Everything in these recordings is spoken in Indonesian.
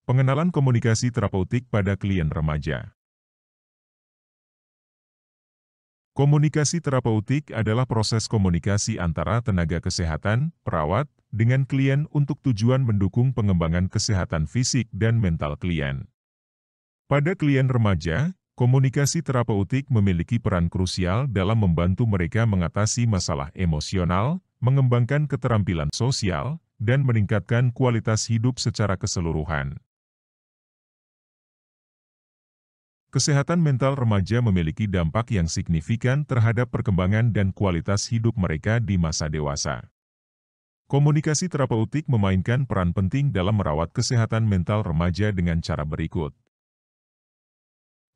Pengenalan komunikasi terapeutik pada klien remaja. Komunikasi terapeutik adalah proses komunikasi antara tenaga kesehatan, perawat, dengan klien untuk tujuan mendukung pengembangan kesehatan fisik dan mental klien. Pada klien remaja, komunikasi terapeutik memiliki peran krusial dalam membantu mereka mengatasi masalah emosional, mengembangkan keterampilan sosial, dan meningkatkan kualitas hidup secara keseluruhan. Kesehatan mental remaja memiliki dampak yang signifikan terhadap perkembangan dan kualitas hidup mereka di masa dewasa. Komunikasi terapeutik memainkan peran penting dalam merawat kesehatan mental remaja dengan cara berikut.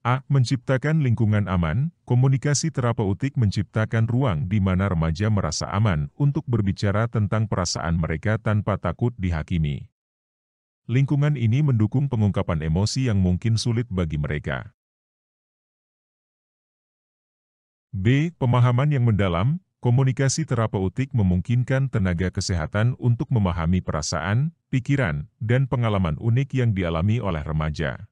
A. Menciptakan lingkungan aman. Komunikasi terapeutik menciptakan ruang di mana remaja merasa aman untuk berbicara tentang perasaan mereka tanpa takut dihakimi. Lingkungan ini mendukung pengungkapan emosi yang mungkin sulit bagi mereka. B. Pemahaman yang mendalam. Komunikasi terapeutik memungkinkan tenaga kesehatan untuk memahami perasaan, pikiran, dan pengalaman unik yang dialami oleh remaja.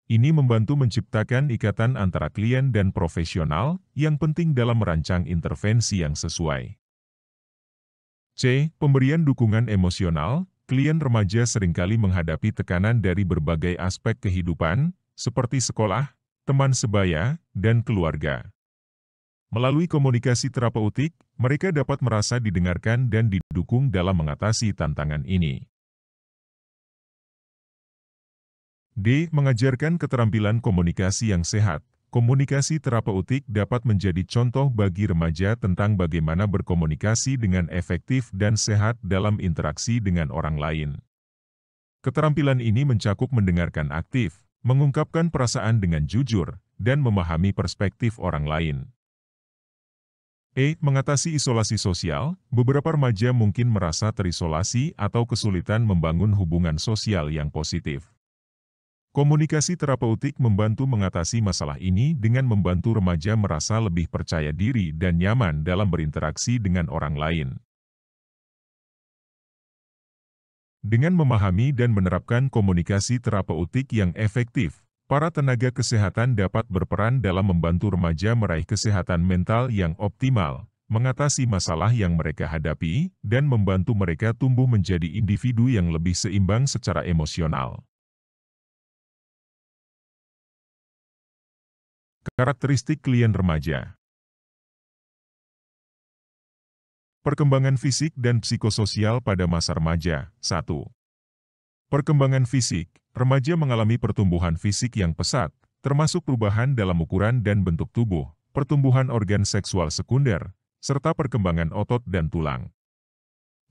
Ini membantu menciptakan ikatan antara klien dan profesional yang penting dalam merancang intervensi yang sesuai. C. Pemberian dukungan emosional. Klien remaja seringkali menghadapi tekanan dari berbagai aspek kehidupan, seperti sekolah, teman sebaya, dan keluarga. Melalui komunikasi terapeutik, mereka dapat merasa didengarkan dan didukung dalam mengatasi tantangan ini. D. Mengajarkan keterampilan komunikasi yang sehat. Komunikasi terapeutik dapat menjadi contoh bagi remaja tentang bagaimana berkomunikasi dengan efektif dan sehat dalam interaksi dengan orang lain. Keterampilan ini mencakup mendengarkan aktif, mengungkapkan perasaan dengan jujur, dan memahami perspektif orang lain. E. Mengatasi isolasi sosial. Beberapa remaja mungkin merasa terisolasi atau kesulitan membangun hubungan sosial yang positif. Komunikasi terapeutik membantu mengatasi masalah ini dengan membantu remaja merasa lebih percaya diri dan nyaman dalam berinteraksi dengan orang lain. Dengan memahami dan menerapkan komunikasi terapeutik yang efektif, para tenaga kesehatan dapat berperan dalam membantu remaja meraih kesehatan mental yang optimal, mengatasi masalah yang mereka hadapi, dan membantu mereka tumbuh menjadi individu yang lebih seimbang secara emosional. Karakteristik klien remaja. Perkembangan fisik dan psikososial pada masa remaja. 1. Perkembangan fisik. Remaja mengalami pertumbuhan fisik yang pesat, termasuk perubahan dalam ukuran dan bentuk tubuh, pertumbuhan organ seksual sekunder, serta perkembangan otot dan tulang.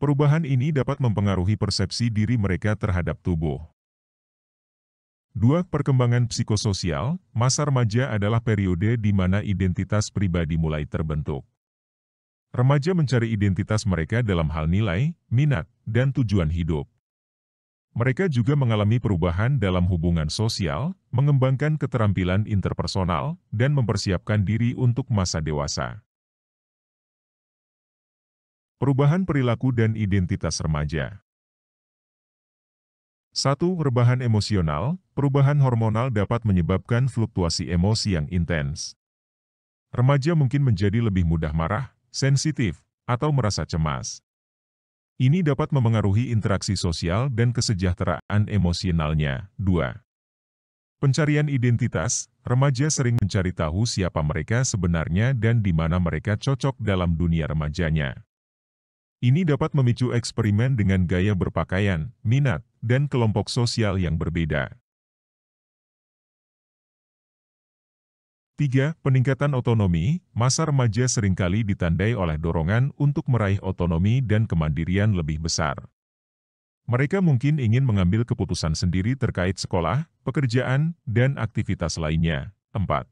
Perubahan ini dapat mempengaruhi persepsi diri mereka terhadap tubuh. 2. Perkembangan psikososial. Masa remaja adalah periode di mana identitas pribadi mulai terbentuk. Remaja mencari identitas mereka dalam hal nilai, minat, dan tujuan hidup. Mereka juga mengalami perubahan dalam hubungan sosial, mengembangkan keterampilan interpersonal, dan mempersiapkan diri untuk masa dewasa. Perubahan perilaku dan identitas remaja. 1. Rebahan emosional. Perubahan hormonal dapat menyebabkan fluktuasi emosi yang intens. Remaja mungkin menjadi lebih mudah marah, sensitif, atau merasa cemas. Ini dapat memengaruhi interaksi sosial dan kesejahteraan emosionalnya. 2. Pencarian identitas. Remaja sering mencari tahu siapa mereka sebenarnya dan di mana mereka cocok dalam dunia remajanya. Ini dapat memicu eksperimen dengan gaya berpakaian, minat, dan kelompok sosial yang berbeda. 3. Peningkatan otonomi. Masa remaja seringkali ditandai oleh dorongan untuk meraih otonomi dan kemandirian lebih besar. Mereka mungkin ingin mengambil keputusan sendiri terkait sekolah, pekerjaan, dan aktivitas lainnya. 4.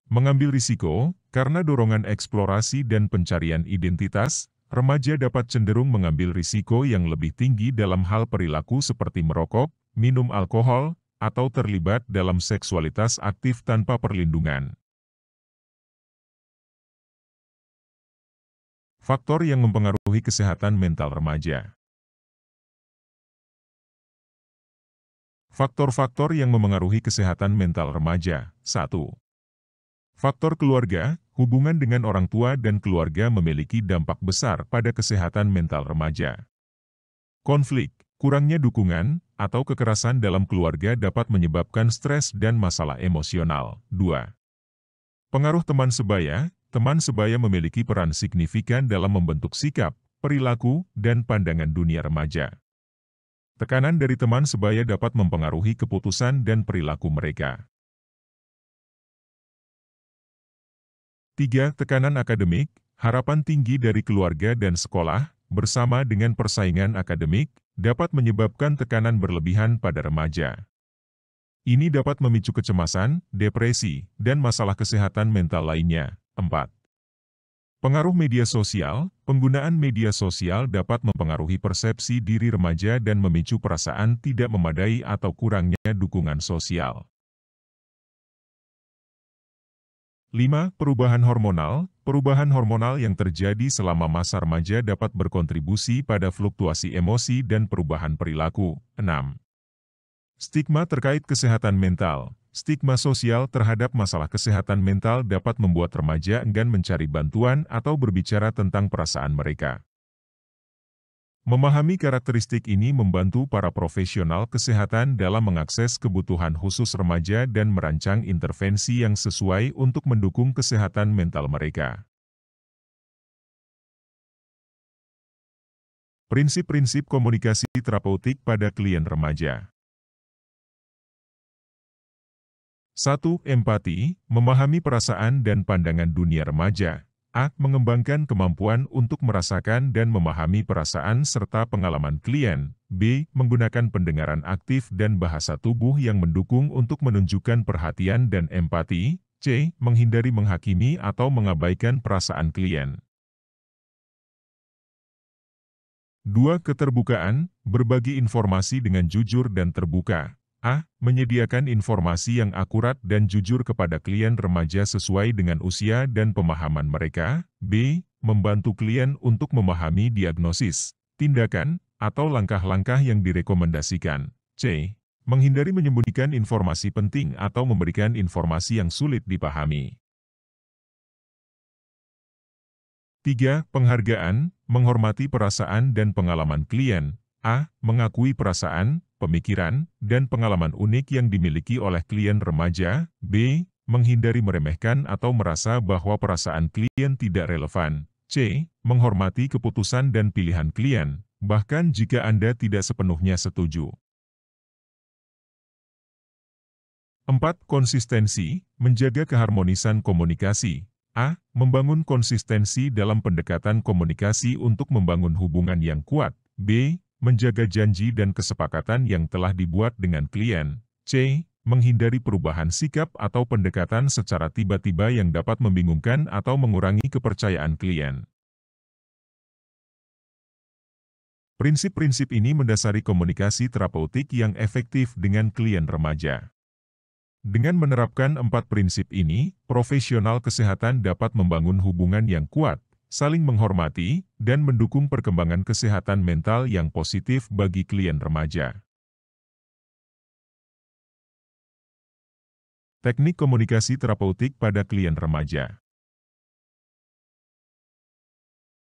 Mengambil risiko. Karena dorongan eksplorasi dan pencarian identitas, remaja dapat cenderung mengambil risiko yang lebih tinggi dalam hal perilaku seperti merokok, minum alkohol, atau terlibat dalam seksualitas aktif tanpa perlindungan. Faktor yang mempengaruhi kesehatan mental remaja. Faktor-faktor yang memengaruhi kesehatan mental remaja. 1. Faktor keluarga, hubungan dengan orang tua dan keluarga memiliki dampak besar pada kesehatan mental remaja. Konflik, kurangnya dukungan, atau kekerasan dalam keluarga dapat menyebabkan stres dan masalah emosional. 2. Pengaruh teman sebaya memiliki peran signifikan dalam membentuk sikap, perilaku, dan pandangan dunia remaja. Tekanan dari teman sebaya dapat mempengaruhi keputusan dan perilaku mereka. 3. Tekanan akademik, harapan tinggi dari keluarga dan sekolah, bersama dengan persaingan akademik, dapat menyebabkan tekanan berlebihan pada remaja. Ini dapat memicu kecemasan, depresi, dan masalah kesehatan mental lainnya. 4. Pengaruh media sosial, penggunaan media sosial dapat mempengaruhi persepsi diri remaja dan memicu perasaan tidak memadai atau kurangnya dukungan sosial. 5. Perubahan hormonal yang terjadi selama masa remaja dapat berkontribusi pada fluktuasi emosi dan perubahan perilaku. 6. Stigma terkait kesehatan mental. Stigma sosial terhadap masalah kesehatan mental dapat membuat remaja enggan mencari bantuan atau berbicara tentang perasaan mereka. Memahami karakteristik ini membantu para profesional kesehatan dalam mengakses kebutuhan khusus remaja dan merancang intervensi yang sesuai untuk mendukung kesehatan mental mereka. Prinsip-prinsip komunikasi terapeutik pada klien remaja. 1. Empati, memahami perasaan dan pandangan dunia remaja. A. Mengembangkan kemampuan untuk merasakan dan memahami perasaan serta pengalaman klien. B. Menggunakan pendengaran aktif dan bahasa tubuh yang mendukung untuk menunjukkan perhatian dan empati. C. Menghindari menghakimi atau mengabaikan perasaan klien. 2. Keterbukaan, berbagi informasi dengan jujur dan terbuka. A. Menyediakan informasi yang akurat dan jujur kepada klien remaja sesuai dengan usia dan pemahaman mereka. B. Membantu klien untuk memahami diagnosis, tindakan, atau langkah-langkah yang direkomendasikan. C. Menghindari menyembunyikan informasi penting atau memberikan informasi yang sulit dipahami. 3. Penghargaan, menghormati perasaan dan pengalaman klien. A. Mengakui perasaan, pemikiran, dan pengalaman unik yang dimiliki oleh klien remaja. B. Menghindari meremehkan atau merasa bahwa perasaan klien tidak relevan. C. Menghormati keputusan dan pilihan klien, bahkan jika Anda tidak sepenuhnya setuju. 4. Konsistensi, menjaga keharmonisan komunikasi. A. Membangun konsistensi dalam pendekatan komunikasi untuk membangun hubungan yang kuat. B. Menjaga janji dan kesepakatan yang telah dibuat dengan klien. C. Menghindari perubahan sikap atau pendekatan secara tiba-tiba yang dapat membingungkan atau mengurangi kepercayaan klien. Prinsip-prinsip ini mendasari komunikasi terapeutik yang efektif dengan klien remaja. Dengan menerapkan 4 prinsip ini, profesional kesehatan dapat membangun hubungan yang kuat, saling menghormati, dan mendukung perkembangan kesehatan mental yang positif bagi klien remaja. Teknik komunikasi terapeutik pada klien remaja.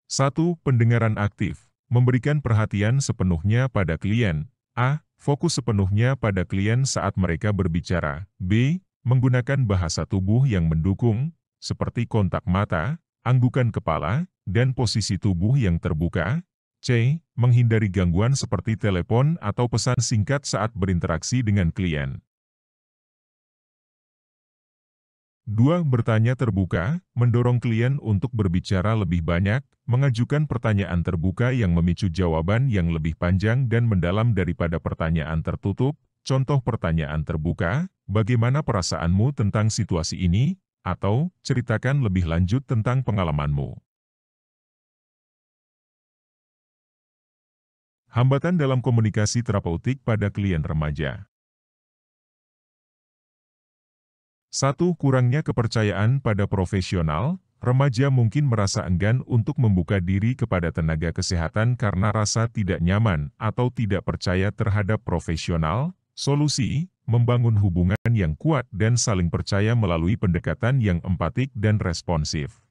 1. Pendengaran aktif, memberikan perhatian sepenuhnya pada klien. A. Fokus sepenuhnya pada klien saat mereka berbicara. B. Menggunakan bahasa tubuh yang mendukung, seperti kontak mata, anggukan kepala, dan posisi tubuh yang terbuka. C. Menghindari gangguan seperti telepon atau pesan singkat saat berinteraksi dengan klien. 2. Bertanya terbuka, mendorong klien untuk berbicara lebih banyak, mengajukan pertanyaan terbuka yang memicu jawaban yang lebih panjang dan mendalam daripada pertanyaan tertutup. Contoh pertanyaan terbuka, bagaimana perasaanmu tentang situasi ini? Atau, ceritakan lebih lanjut tentang pengalamanmu. Hambatan dalam komunikasi terapeutik pada klien remaja. 1. Kurangnya kepercayaan pada profesional. Remaja mungkin merasa enggan untuk membuka diri kepada tenaga kesehatan karena rasa tidak nyaman atau tidak percaya terhadap profesional. Solusi, membangun hubungan yang kuat dan saling percaya melalui pendekatan yang empatik dan responsif.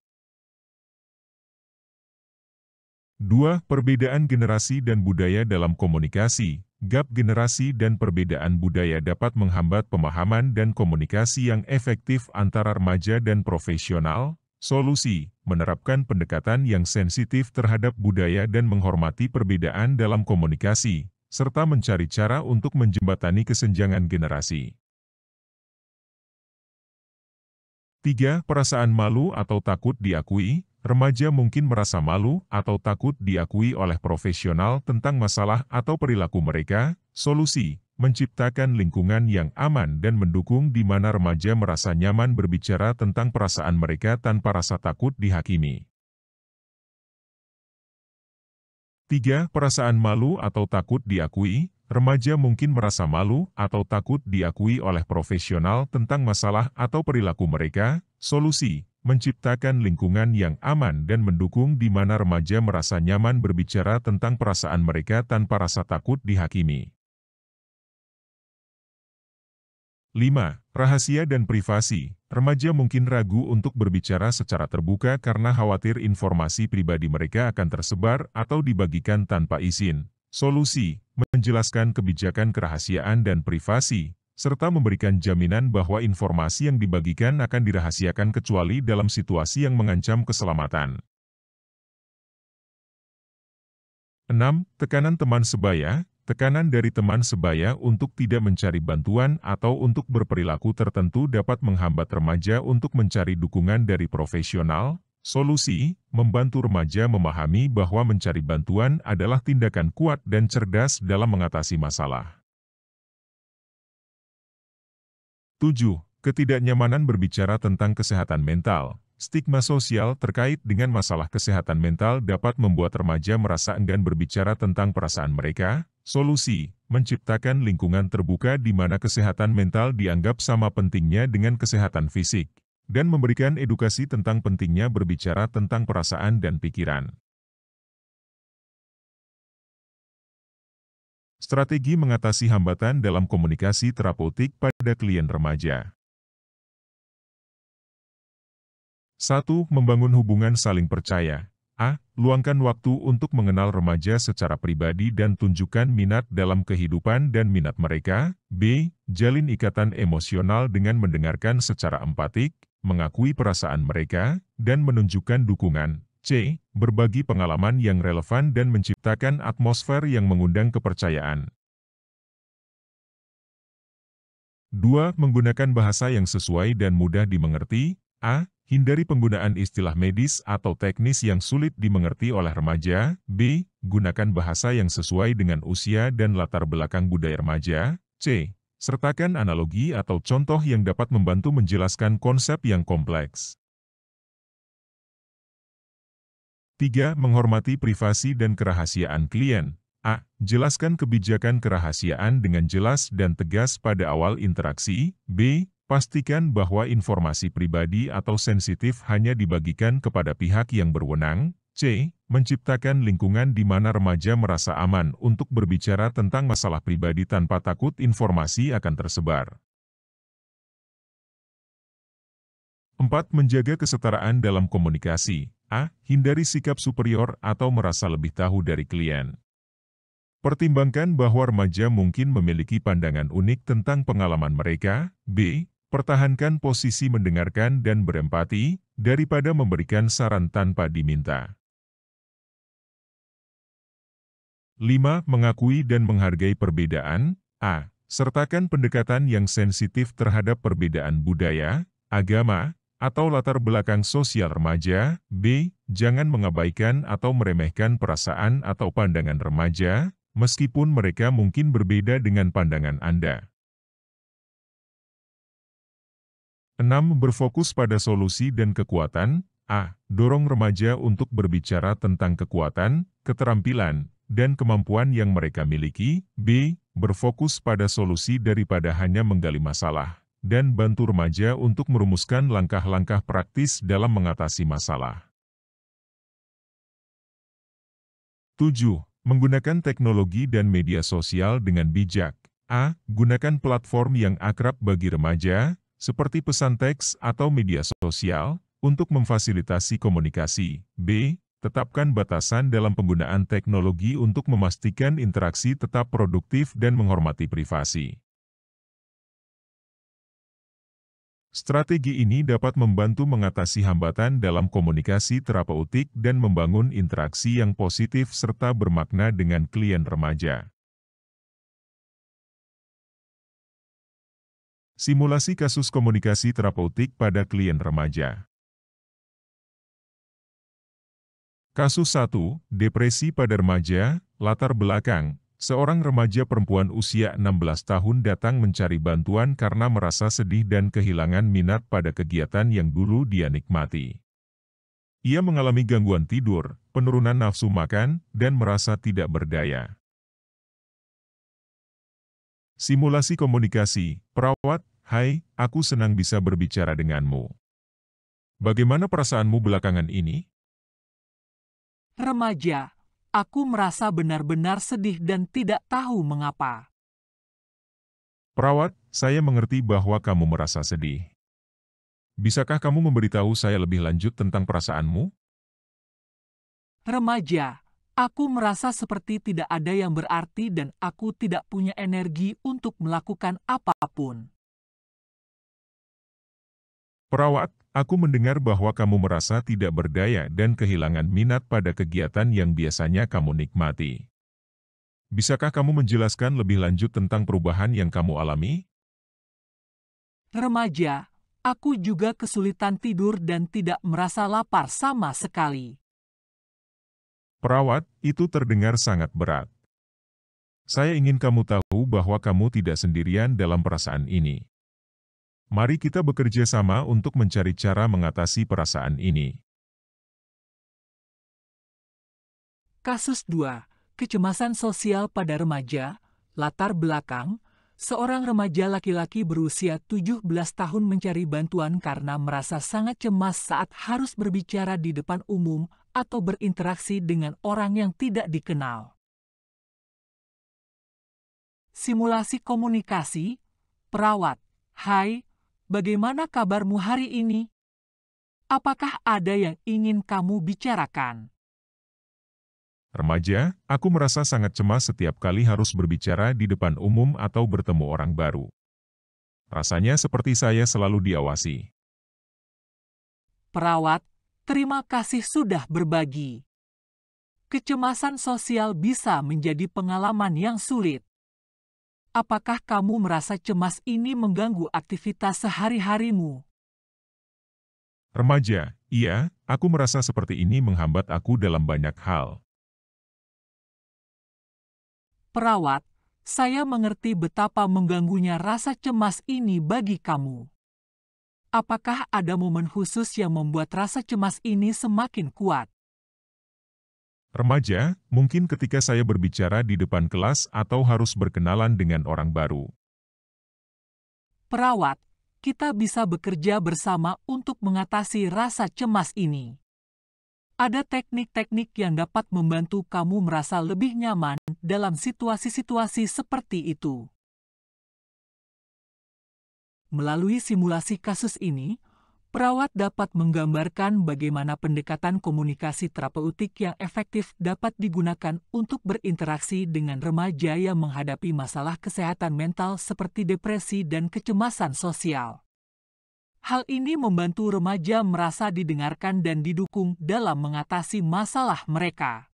2. Perbedaan generasi dan budaya dalam komunikasi. Gap generasi dan perbedaan budaya dapat menghambat pemahaman dan komunikasi yang efektif antara remaja dan profesional. Solusi, menerapkan pendekatan yang sensitif terhadap budaya dan menghormati perbedaan dalam komunikasi, serta mencari cara untuk menjembatani kesenjangan generasi. 3. Perasaan malu atau takut diakui. Remaja mungkin merasa malu atau takut diakui oleh profesional tentang masalah atau perilaku mereka. Solusi, menciptakan lingkungan yang aman dan mendukung di mana remaja merasa nyaman berbicara tentang perasaan mereka tanpa rasa takut dihakimi. 3. Perasaan malu atau takut diakui. Remaja mungkin merasa malu atau takut diakui oleh profesional tentang masalah atau perilaku mereka. Solusi, menciptakan lingkungan yang aman dan mendukung di mana remaja merasa nyaman berbicara tentang perasaan mereka tanpa rasa takut dihakimi. 5. Rahasia dan privasi. Remaja mungkin ragu untuk berbicara secara terbuka karena khawatir informasi pribadi mereka akan tersebar atau dibagikan tanpa izin. Solusi, menjelaskan kebijakan kerahasiaan dan privasi, serta memberikan jaminan bahwa informasi yang dibagikan akan dirahasiakan kecuali dalam situasi yang mengancam keselamatan. 6. Tekanan teman sebaya. Tekanan dari teman sebaya untuk tidak mencari bantuan atau untuk berperilaku tertentu dapat menghambat remaja untuk mencari dukungan dari profesional. Solusi, membantu remaja memahami bahwa mencari bantuan adalah tindakan kuat dan cerdas dalam mengatasi masalah. 7. Ketidaknyamanan berbicara tentang kesehatan mental. Stigma sosial terkait dengan masalah kesehatan mental dapat membuat remaja merasa enggan berbicara tentang perasaan mereka. Solusi, menciptakan lingkungan terbuka di mana kesehatan mental dianggap sama pentingnya dengan kesehatan fisik, dan memberikan edukasi tentang pentingnya berbicara tentang perasaan dan pikiran. Strategi mengatasi hambatan dalam komunikasi terapeutik pada klien remaja. 1. Membangun hubungan saling percaya. A. Luangkan waktu untuk mengenal remaja secara pribadi dan tunjukkan minat dalam kehidupan dan minat mereka. B. Jalin ikatan emosional dengan mendengarkan secara empatik, mengakui perasaan mereka, dan menunjukkan dukungan. C. Berbagi pengalaman yang relevan dan menciptakan atmosfer yang mengundang kepercayaan. 2. Menggunakan bahasa yang sesuai dan mudah dimengerti. A. Hindari penggunaan istilah medis atau teknis yang sulit dimengerti oleh remaja. B. Gunakan bahasa yang sesuai dengan usia dan latar belakang budaya remaja. C. Sertakan analogi atau contoh yang dapat membantu menjelaskan konsep yang kompleks. 3. Menghormati privasi dan kerahasiaan klien. A. Jelaskan kebijakan kerahasiaan dengan jelas dan tegas pada awal interaksi. B. Pastikan bahwa informasi pribadi atau sensitif hanya dibagikan kepada pihak yang berwenang. C. Menciptakan lingkungan di mana remaja merasa aman untuk berbicara tentang masalah pribadi tanpa takut informasi akan tersebar. 4. Menjaga kesetaraan dalam komunikasi. A. Hindari sikap superior atau merasa lebih tahu dari klien. Pertimbangkan bahwa remaja mungkin memiliki pandangan unik tentang pengalaman mereka. B. Pertahankan posisi mendengarkan dan berempati, daripada memberikan saran tanpa diminta. 5. Mengakui dan menghargai perbedaan. A. Sertakan pendekatan yang sensitif terhadap perbedaan budaya, agama, atau latar belakang sosial remaja. B. Jangan mengabaikan atau meremehkan perasaan atau pandangan remaja, meskipun mereka mungkin berbeda dengan pandangan Anda. 6. Berfokus pada solusi dan kekuatan. A. Dorong remaja untuk berbicara tentang kekuatan, keterampilan, dan kemampuan yang mereka miliki. B. Berfokus pada solusi daripada hanya menggali masalah, dan bantu remaja untuk merumuskan langkah-langkah praktis dalam mengatasi masalah. 7. Menggunakan teknologi dan media sosial dengan bijak. A. Gunakan platform yang akrab bagi remaja, seperti pesan teks atau media sosial, untuk memfasilitasi komunikasi. B. Tetapkan batasan dalam penggunaan teknologi untuk memastikan interaksi tetap produktif dan menghormati privasi. Strategi ini dapat membantu mengatasi hambatan dalam komunikasi terapeutik dan membangun interaksi yang positif serta bermakna dengan klien remaja. Simulasi kasus komunikasi terapeutik pada klien remaja. Kasus 1, depresi pada remaja, latar belakang. Seorang remaja perempuan usia 16 tahun datang mencari bantuan karena merasa sedih dan kehilangan minat pada kegiatan yang dulu dia nikmati. Ia mengalami gangguan tidur, penurunan nafsu makan, dan merasa tidak berdaya. Simulasi komunikasi, perawat, hai, aku senang bisa berbicara denganmu. Bagaimana perasaanmu belakangan ini? Remaja, aku merasa benar-benar sedih dan tidak tahu mengapa. Perawat, saya mengerti bahwa kamu merasa sedih. Bisakah kamu memberitahu saya lebih lanjut tentang perasaanmu? Remaja, aku merasa seperti tidak ada yang berarti dan aku tidak punya energi untuk melakukan apapun. Perawat, aku mendengar bahwa kamu merasa tidak berdaya dan kehilangan minat pada kegiatan yang biasanya kamu nikmati. Bisakah kamu menjelaskan lebih lanjut tentang perubahan yang kamu alami? Remaja, aku juga kesulitan tidur dan tidak merasa lapar sama sekali. Perawat, itu terdengar sangat berat. Saya ingin kamu tahu bahwa kamu tidak sendirian dalam perasaan ini. Mari kita bekerja sama untuk mencari cara mengatasi perasaan ini. Kasus 2. Kecemasan sosial pada remaja, latar belakang. Seorang remaja laki-laki berusia 17 tahun mencari bantuan karena merasa sangat cemas saat harus berbicara di depan umum atau berinteraksi dengan orang yang tidak dikenal. Simulasi komunikasi, perawat, hai, bagaimana kabarmu hari ini? Apakah ada yang ingin kamu bicarakan? Remaja, aku merasa sangat cemas setiap kali harus berbicara di depan umum atau bertemu orang baru. Rasanya seperti saya selalu diawasi. Perawat, terima kasih sudah berbagi. Kecemasan sosial bisa menjadi pengalaman yang sulit. Apakah kamu merasa cemas ini mengganggu aktivitas sehari-harimu? Remaja, iya, aku merasa seperti ini menghambat aku dalam banyak hal. Perawat, saya mengerti betapa mengganggunya rasa cemas ini bagi kamu. Apakah ada momen khusus yang membuat rasa cemas ini semakin kuat? Remaja, mungkin ketika saya berbicara di depan kelas atau harus berkenalan dengan orang baru. Perawat, kita bisa bekerja bersama untuk mengatasi rasa cemas ini. Ada teknik-teknik yang dapat membantu kamu merasa lebih nyaman dalam situasi-situasi seperti itu. Melalui simulasi kasus ini, perawat dapat menggambarkan bagaimana pendekatan komunikasi terapeutik yang efektif dapat digunakan untuk berinteraksi dengan remaja yang menghadapi masalah kesehatan mental seperti depresi dan kecemasan sosial. Hal ini membantu remaja merasa didengarkan dan didukung dalam mengatasi masalah mereka.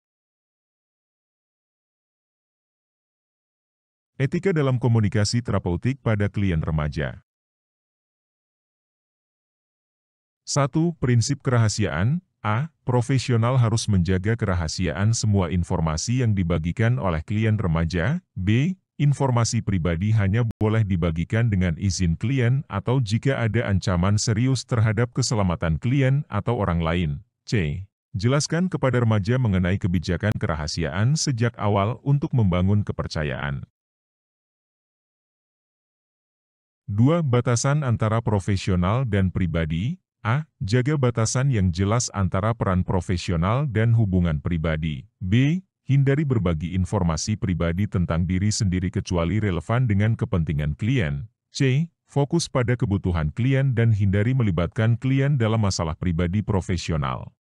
Etika dalam komunikasi terapeutik pada klien remaja. 1. Prinsip kerahasiaan. A. Profesional harus menjaga kerahasiaan semua informasi yang dibagikan oleh klien remaja. B. Informasi pribadi hanya boleh dibagikan dengan izin klien atau jika ada ancaman serius terhadap keselamatan klien atau orang lain. C. Jelaskan kepada remaja mengenai kebijakan kerahasiaan sejak awal untuk membangun kepercayaan. 2. Batasan antara profesional dan pribadi. A. Jaga batasan yang jelas antara peran profesional dan hubungan pribadi. B. hindari berbagi informasi pribadi tentang diri sendiri kecuali relevan dengan kepentingan klien. C. Fokus pada kebutuhan klien dan hindari melibatkan klien dalam masalah pribadi profesional.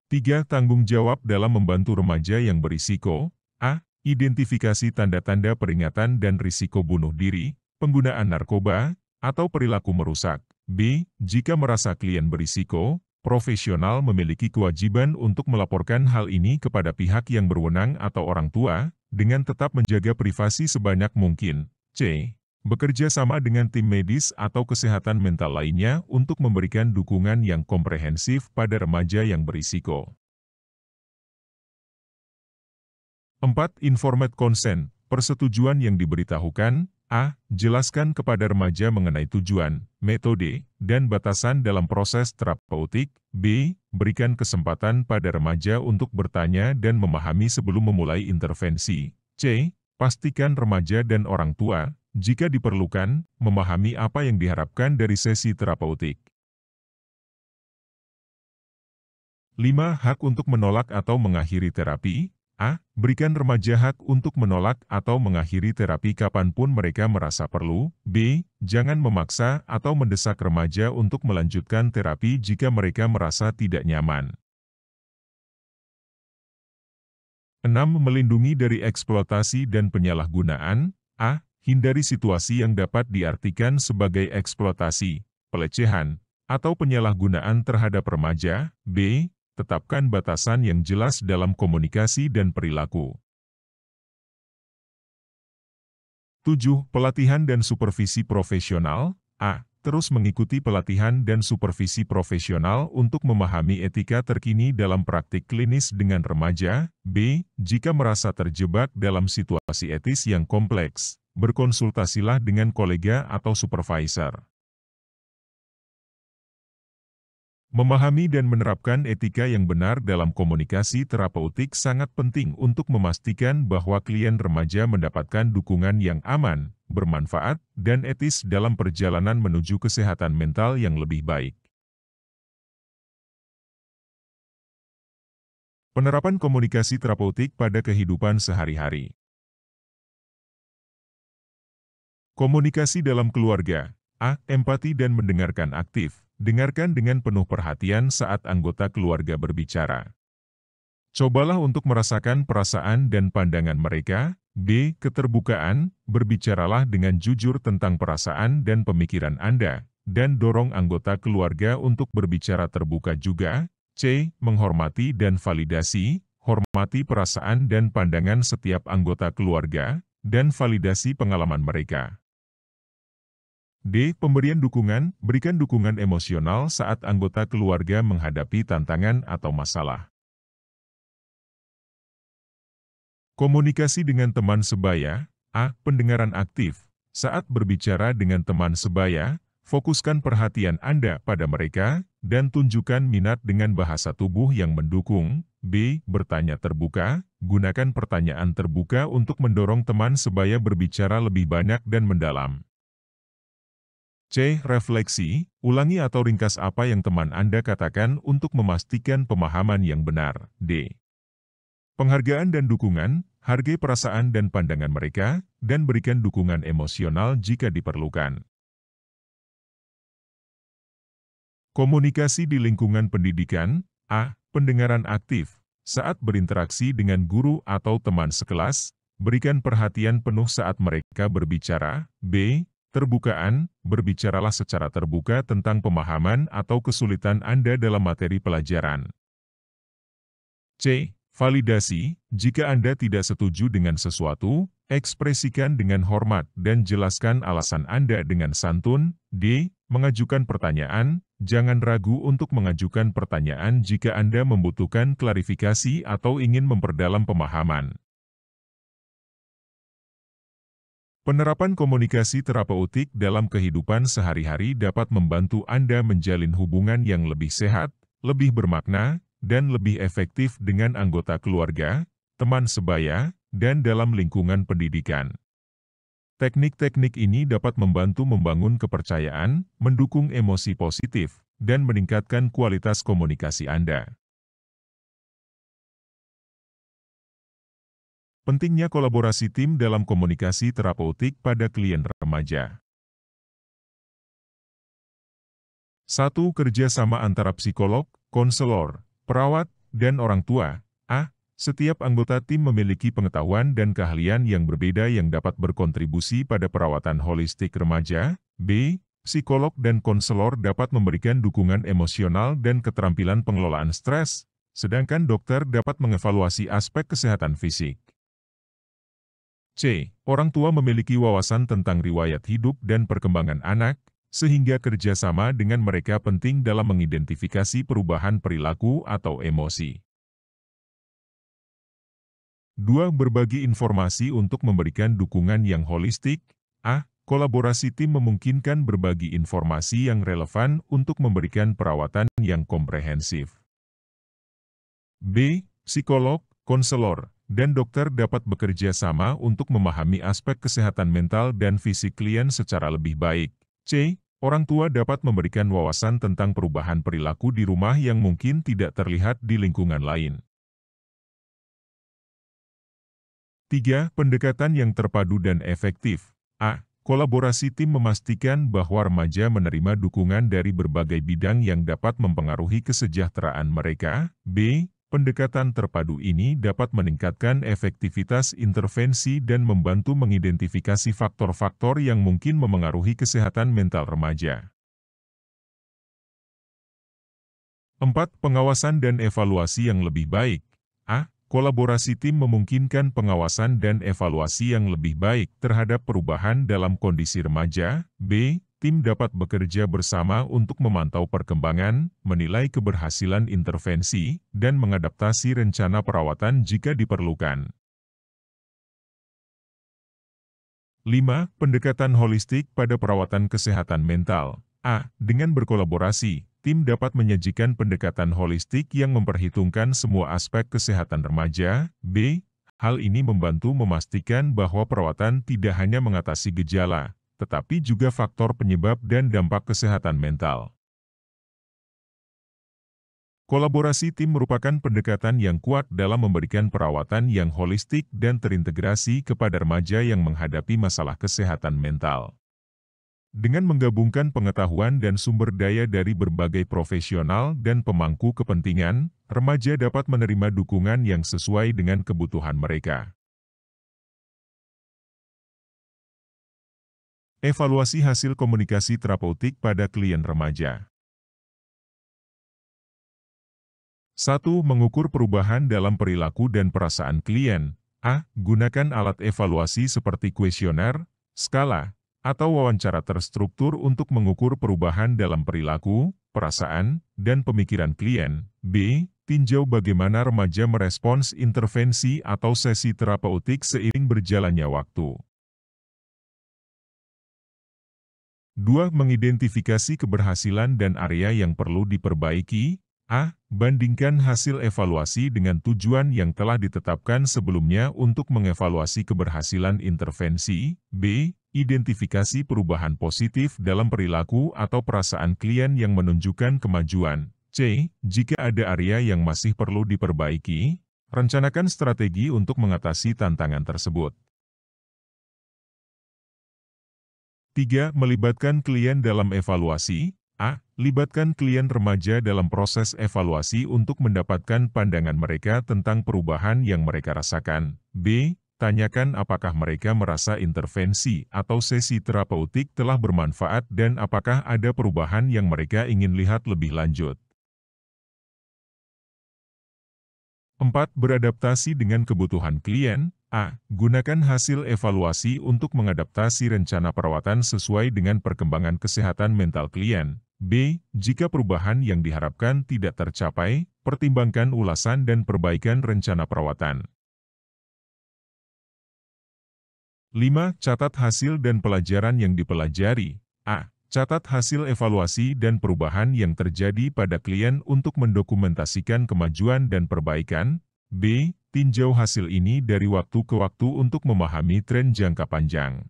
3. Tanggung jawab dalam membantu remaja yang berisiko. A. Identifikasi tanda-tanda peringatan dan risiko bunuh diri, penggunaan narkoba, atau perilaku merusak. B. Jika merasa klien berisiko, profesional memiliki kewajiban untuk melaporkan hal ini kepada pihak yang berwenang atau orang tua, dengan tetap menjaga privasi sebanyak mungkin. C. Bekerja sama dengan tim medis atau kesehatan mental lainnya untuk memberikan dukungan yang komprehensif pada remaja yang berisiko. 4. Informed consent, persetujuan yang diberitahukan. A. Jelaskan kepada remaja mengenai tujuan, metode, dan batasan dalam proses terapeutik. B. Berikan kesempatan pada remaja untuk bertanya dan memahami sebelum memulai intervensi. C. Pastikan remaja dan orang tua, jika diperlukan, memahami apa yang diharapkan dari sesi terapeutik. 5. Hak untuk menolak atau mengakhiri terapi. A. Berikan remaja hak untuk menolak atau mengakhiri terapi kapanpun mereka merasa perlu. B. Jangan memaksa atau mendesak remaja untuk melanjutkan terapi jika mereka merasa tidak nyaman. 6. Melindungi dari eksploitasi dan penyalahgunaan. A. Hindari situasi yang dapat diartikan sebagai eksploitasi, pelecehan, atau penyalahgunaan terhadap remaja. B. Tetapkan batasan yang jelas dalam komunikasi dan perilaku. 7. Pelatihan dan supervisi profesional. A. Terus mengikuti pelatihan dan supervisi profesional untuk memahami etika terkini dalam praktik klinis dengan remaja. B. Jika merasa terjebak dalam situasi etis yang kompleks, berkonsultasilah dengan kolega atau supervisor. Memahami dan menerapkan etika yang benar dalam komunikasi terapeutik sangat penting untuk memastikan bahwa klien remaja mendapatkan dukungan yang aman, bermanfaat, dan etis dalam perjalanan menuju kesehatan mental yang lebih baik. Penerapan komunikasi terapeutik pada kehidupan sehari-hari. Komunikasi dalam keluarga. A. Empati dan mendengarkan aktif. Dengarkan dengan penuh perhatian saat anggota keluarga berbicara. Cobalah untuk merasakan perasaan dan pandangan mereka. B. Keterbukaan, berbicaralah dengan jujur tentang perasaan dan pemikiran Anda, dan dorong anggota keluarga untuk berbicara terbuka juga. C. Menghormati dan validasi, hormati perasaan dan pandangan setiap anggota keluarga, dan validasi pengalaman mereka. D. Pemberian dukungan, berikan dukungan emosional saat anggota keluarga menghadapi tantangan atau masalah. Komunikasi dengan teman sebaya. A. Pendengaran aktif. Saat berbicara dengan teman sebaya, fokuskan perhatian Anda pada mereka, dan tunjukkan minat dengan bahasa tubuh yang mendukung. B. Bertanya terbuka, gunakan pertanyaan terbuka untuk mendorong teman sebaya berbicara lebih banyak dan mendalam. C. Refleksi, ulangi atau ringkas apa yang teman Anda katakan untuk memastikan pemahaman yang benar. D. Penghargaan dan dukungan, hargai perasaan dan pandangan mereka, dan berikan dukungan emosional jika diperlukan. Komunikasi di lingkungan pendidikan. A. Pendengaran aktif. Saat berinteraksi dengan guru atau teman sekelas, berikan perhatian penuh saat mereka berbicara. B. Terbukaan, berbicaralah secara terbuka tentang pemahaman atau kesulitan Anda dalam materi pelajaran. C. Validasi, jika Anda tidak setuju dengan sesuatu, ekspresikan dengan hormat dan jelaskan alasan Anda dengan santun. D. Mengajukan pertanyaan, jangan ragu untuk mengajukan pertanyaan jika Anda membutuhkan klarifikasi atau ingin memperdalam pemahaman. Penerapan komunikasi terapeutik dalam kehidupan sehari-hari dapat membantu Anda menjalin hubungan yang lebih sehat, lebih bermakna, dan lebih efektif dengan anggota keluarga, teman sebaya, dan dalam lingkungan pendidikan. Teknik-teknik ini dapat membantu membangun kepercayaan, mendukung emosi positif, dan meningkatkan kualitas komunikasi Anda. Pentingnya kolaborasi tim dalam komunikasi terapeutik pada klien remaja. 1. Kerjasama antara psikolog, konselor, perawat, dan orang tua. A. Setiap anggota tim memiliki pengetahuan dan keahlian yang berbeda yang dapat berkontribusi pada perawatan holistik remaja. B. Psikolog dan konselor dapat memberikan dukungan emosional dan keterampilan pengelolaan stres, sedangkan dokter dapat mengevaluasi aspek kesehatan fisik. C. Orang tua memiliki wawasan tentang riwayat hidup dan perkembangan anak, sehingga kerjasama dengan mereka penting dalam mengidentifikasi perubahan perilaku atau emosi. 2. Berbagi informasi untuk memberikan dukungan yang holistik. A. Kolaborasi tim memungkinkan berbagi informasi yang relevan untuk memberikan perawatan yang komprehensif. B. Psikolog, konselor, dan dokter dapat bekerja sama untuk memahami aspek kesehatan mental dan fisik klien secara lebih baik. C. Orang tua dapat memberikan wawasan tentang perubahan perilaku di rumah yang mungkin tidak terlihat di lingkungan lain. 3. Pendekatan yang terpadu dan efektif. A. Kolaborasi tim memastikan bahwa remaja menerima dukungan dari berbagai bidang yang dapat mempengaruhi kesejahteraan mereka. B. Pendekatan terpadu ini dapat meningkatkan efektivitas intervensi dan membantu mengidentifikasi faktor-faktor yang mungkin memengaruhi kesehatan mental remaja. 4. Pengawasan dan evaluasi yang lebih baik. A. Kolaborasi tim memungkinkan pengawasan dan evaluasi yang lebih baik terhadap perubahan dalam kondisi remaja. B. Tim dapat bekerja bersama untuk memantau perkembangan, menilai keberhasilan intervensi, dan mengadaptasi rencana perawatan jika diperlukan. 5. Pendekatan holistik pada perawatan kesehatan mental. A. Dengan berkolaborasi, tim dapat menyajikan pendekatan holistik yang memperhitungkan semua aspek kesehatan remaja. B. Hal ini membantu memastikan bahwa perawatan tidak hanya mengatasi gejala, tetapi juga faktor penyebab dan dampak kesehatan mental. Kolaborasi tim merupakan pendekatan yang kuat dalam memberikan perawatan yang holistik dan terintegrasi kepada remaja yang menghadapi masalah kesehatan mental. Dengan menggabungkan pengetahuan dan sumber daya dari berbagai profesional dan pemangku kepentingan, remaja dapat menerima dukungan yang sesuai dengan kebutuhan mereka. Evaluasi hasil komunikasi terapeutik pada klien remaja. 1. Mengukur perubahan dalam perilaku dan perasaan klien. A. Gunakan alat evaluasi seperti kuesioner, skala, atau wawancara terstruktur untuk mengukur perubahan dalam perilaku, perasaan, dan pemikiran klien. B. Tinjau bagaimana remaja merespons intervensi atau sesi terapeutik seiring berjalannya waktu. 2. Mengidentifikasi keberhasilan dan area yang perlu diperbaiki. A. Bandingkan hasil evaluasi dengan tujuan yang telah ditetapkan sebelumnya untuk mengevaluasi keberhasilan intervensi. B. Identifikasi perubahan positif dalam perilaku atau perasaan klien yang menunjukkan kemajuan. C. Jika ada area yang masih perlu diperbaiki, rencanakan strategi untuk mengatasi tantangan tersebut. 3. Melibatkan klien dalam evaluasi. A. Libatkan klien remaja dalam proses evaluasi untuk mendapatkan pandangan mereka tentang perubahan yang mereka rasakan. B. Tanyakan apakah mereka merasa intervensi atau sesi terapeutik telah bermanfaat dan apakah ada perubahan yang mereka ingin lihat lebih lanjut. 4. Beradaptasi dengan kebutuhan klien. A. Gunakan hasil evaluasi untuk mengadaptasi rencana perawatan sesuai dengan perkembangan kesehatan mental klien. B. Jika perubahan yang diharapkan tidak tercapai, pertimbangkan ulasan dan perbaikan rencana perawatan. 5. Catat hasil dan pelajaran yang dipelajari. A. Catat hasil evaluasi dan perubahan yang terjadi pada klien untuk mendokumentasikan kemajuan dan perbaikan. B. Tinjau hasil ini dari waktu ke waktu untuk memahami tren jangka panjang.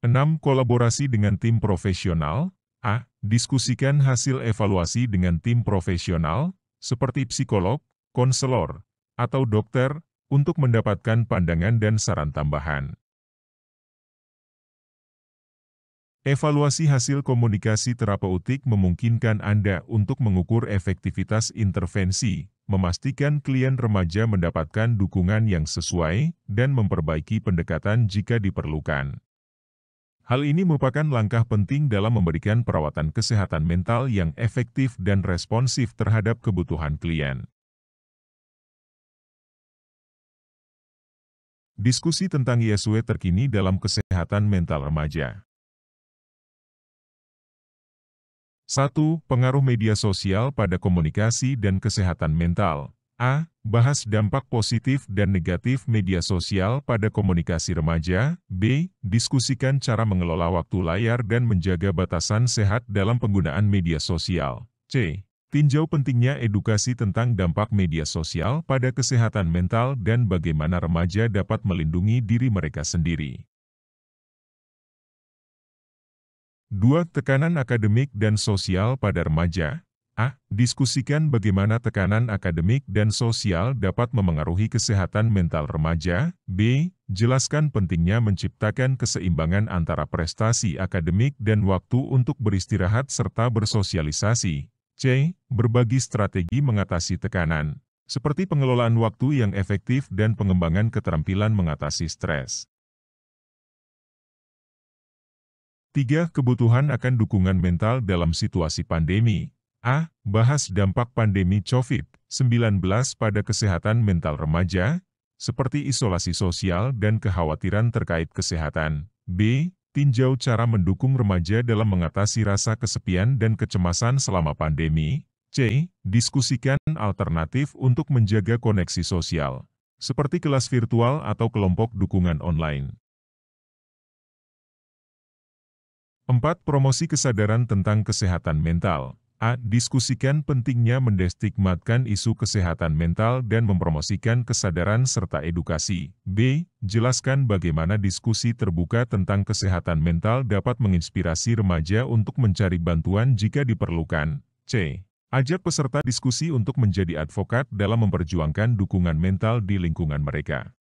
6. Kolaborasi dengan tim profesional. A. Diskusikan hasil evaluasi dengan tim profesional, seperti psikolog, konselor, atau dokter untuk mendapatkan pandangan dan saran tambahan. Evaluasi hasil komunikasi terapeutik memungkinkan Anda untuk mengukur efektivitas intervensi, memastikan klien remaja mendapatkan dukungan yang sesuai, dan memperbaiki pendekatan jika diperlukan. Hal ini merupakan langkah penting dalam memberikan perawatan kesehatan mental yang efektif dan responsif terhadap kebutuhan klien. Diskusi tentang ISW terkini dalam kesehatan mental remaja. 1. Pengaruh media sosial pada komunikasi dan kesehatan mental. A. Bahas dampak positif dan negatif media sosial pada komunikasi remaja. B. Diskusikan cara mengelola waktu layar dan menjaga batasan sehat dalam penggunaan media sosial. C. Tinjau pentingnya edukasi tentang dampak media sosial pada kesehatan mental dan bagaimana remaja dapat melindungi diri mereka sendiri. 2. Tekanan akademik dan sosial pada remaja. A. Diskusikan bagaimana tekanan akademik dan sosial dapat memengaruhi kesehatan mental remaja. B. Jelaskan pentingnya menciptakan keseimbangan antara prestasi akademik dan waktu untuk beristirahat serta bersosialisasi. C. Berbagi strategi mengatasi tekanan, seperti pengelolaan waktu yang efektif dan pengembangan keterampilan mengatasi stres. 3. Kebutuhan akan dukungan mental dalam situasi pandemi. A. Bahas dampak pandemi COVID-19 pada kesehatan mental remaja, seperti isolasi sosial dan kekhawatiran terkait kesehatan. B. Tinjau cara mendukung remaja dalam mengatasi rasa kesepian dan kecemasan selama pandemi. C. Diskusikan alternatif untuk menjaga koneksi sosial, seperti kelas virtual atau kelompok dukungan online. 4. Promosi kesadaran tentang kesehatan mental. A. Diskusikan pentingnya mendestigmatkan isu kesehatan mental dan mempromosikan kesadaran serta edukasi. B. Jelaskan bagaimana diskusi terbuka tentang kesehatan mental dapat menginspirasi remaja untuk mencari bantuan jika diperlukan. C. Ajak peserta diskusi untuk menjadi advokat dalam memperjuangkan dukungan mental di lingkungan mereka.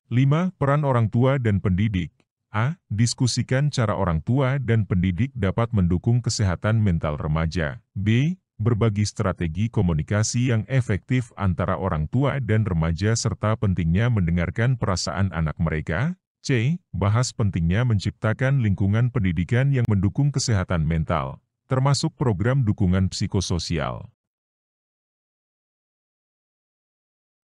5. Peran orang tua dan pendidik. A. Diskusikan cara orang tua dan pendidik dapat mendukung kesehatan mental remaja. B. Berbagi strategi komunikasi yang efektif antara orang tua dan remaja serta pentingnya mendengarkan perasaan anak mereka. C. Bahas pentingnya menciptakan lingkungan pendidikan yang mendukung kesehatan mental, termasuk program dukungan psikososial.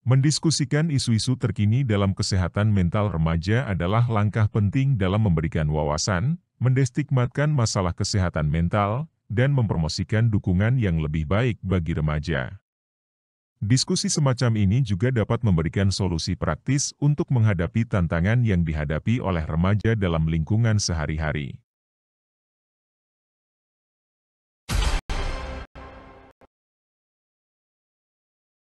Mendiskusikan isu-isu terkini dalam kesehatan mental remaja adalah langkah penting dalam memberikan wawasan, mendestigmatkan masalah kesehatan mental, dan mempromosikan dukungan yang lebih baik bagi remaja. Diskusi semacam ini juga dapat memberikan solusi praktis untuk menghadapi tantangan yang dihadapi oleh remaja dalam lingkungan sehari-hari.